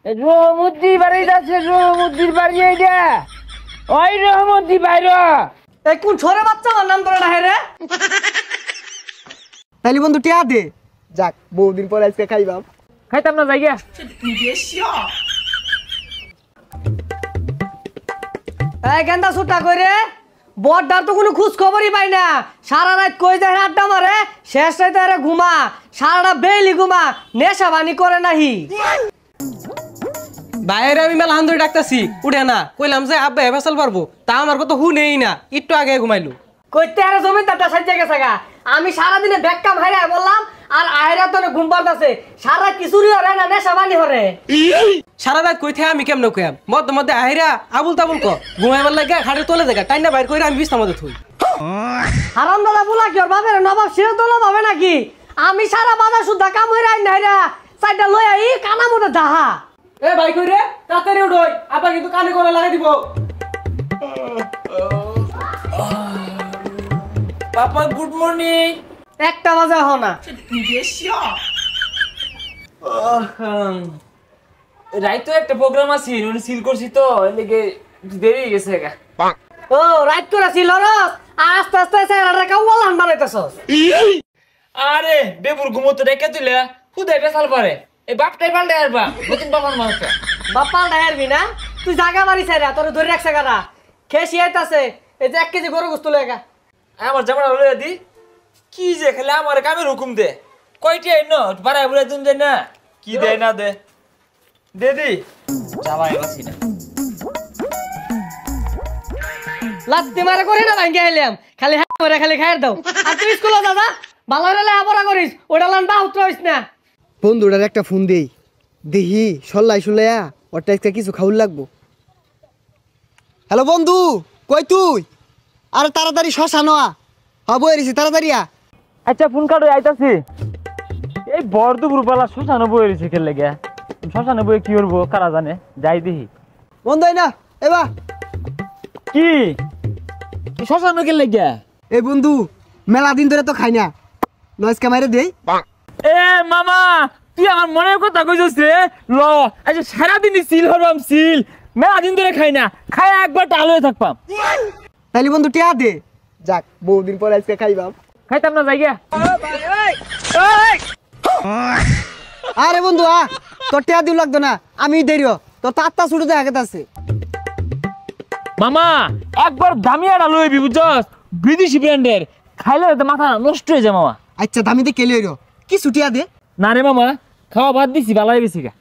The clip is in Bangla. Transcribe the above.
রহমদ্দি বাড়ি যাচ্ছে, রহমদ্দির বাড়ি এইটা। ওই রহমদ্দি বাইর। এই কোন ছোরে বাচ্চা আমার নাম তোরা না রে? তাইলে বন্ধু টিয়া দে। যাক বহুদিন পর আজকে খাইবাম। খাইতাম না জায়গা। এই গেন্দা ছুটা করে বড়দার তো কোনো খোঁজ খবরই পাই না। সারা রাত কই যায় আড্ডা মারে, শেষ রাতে আরে ঘুমা, সারাটা বেলি ঘুমা, নেশা বানি করে নাহি। বাইরে আমি মেলা হান ধরে ডাকতেছি, উঠে না। কইলাম যে আব্বা ফেসাল পারবো, তা আমার কথা হুনেই না, একটু আগে ঘুমাইলো। কইতে আরে জমিদারটা সাজ্জা গেছে গা। আমি সারাদিনে ব্যাককাম হাইরা বললাম, আর আয়রা তো ঘুম পাড়তাছে। সারা কিছুরি হরে না, নেশা বানি হরে। সারা রাত কই থাকে আমি কেমন কইম, মধ্যে মধ্যে আহিরা আবুল তাবুল ক ঘুমাইবার লাগে খাটের তলে দেখা টাইনা বাইর কইরা আমি বিছনা মধ্যে থুই। হারাম দাদা বলা কি ওর বাপের নবাব সেও তোলা পাবে নাকি? আমি সারা বাজার সুদ্ধা কাম হইরা আইন নাইরা চাইটা লই আই কানা মতো দাহা। এ ভাই কই রে, তাড়াতাড়ি উঠোই, আব্বা কিন্তু কানে করে লাগাই দিব। পাপা গুড মর্নিং। 1টা বাজে হ না। রাইতো একটা প্রোগ্রাম আছে, সিল করছি তো এদিকে দেরি হয়ে গেছে। ও রাইট করে ছিল রস, আস্তে আস্তে চেহারাটা কাউলান বানাইতেছস। আরে বেবুর ঘুমোতে রেখে তুলে খুদে বেসাল পারে। এই বাপটাই পাল্টে আসবা, নতুন বাবার মানুষটা। বাপ্পা ডায়ারবি না তুই জায়গা বাড়ি চাইরা তোর ধরে রাখছে গানা খেসি আইতাছে। এই যে 1 কেজি গরু গোস্ত লইগা আমার জামাটা লইয়া দি। কি যে খেলে আমার কামের হুকুম দে। কয়টি আইন বাড়াই বুড়াই তুমি যাই না, কি দেয় না দে দে দি যাবাই বাসি না। লাত্তি মারে করি না ভাঙ্গে আইলাম, খালি হ্যাঁ করে খালি খাইর দাও। আর তুই স্কুলে দাদা ভালো রেলে আবরা করিস, ওটা লান বাহুত হইস না। বন্ধুটার একটা ফোন দেই, দেখি সল্লাই সল্লাইয়া ওরটা আজকে কিছু খাউল লাগবো। হ্যালো বন্ধু, কই তুই? আরে তাড়াতাড়ি শশা নোয়া হবো এরিছি, তাড়াতাড়ি আ। আচ্ছা ফোন কাটো আইতাছি। এই বড় দুপুর বেলা শ্মশানে বই রয়েছে খেলে গিয়া, শ্মশানে বই কি করবো কারা জানে, যাই দেখি। বন্ধু না এবা কি শ্মশানে খেলে গিয়া? এই বন্ধু মেলা দিন ধরে তো খাই না, নয়েজ ক্যামেরা দেই। এ মামা তুই আমার মনের কথা কইছিস রে। ল আচ্ছা সারাদিন সিল হরবাম, সিল মেলা দিন ধরে খাই না, খাই একবার টাল হয়ে থাকবাম। তাইলে বন্ধু টিয়া দে। যাক বহুদিন পর আজকে খাইবাম। খাইতাম না জায়গা। আরে বন্ধু আ, তোর টিয়া দিও লাগতো না, আমি দেরি তোর তাত্তা ছুটে দেখা গেছে। মামা একবার দামিয়াটা লইবি বুঝছস, বিদেশি ব্র্যান্ডের, খাইলে তো মাথা নষ্ট হয়ে যায় মামা। আচ্ছা দামিতে কেলে কি ছুটিয়া দে। না রে মামা, খাওয়া বাদ দিছি, ভালো হয়ে গেছি গা।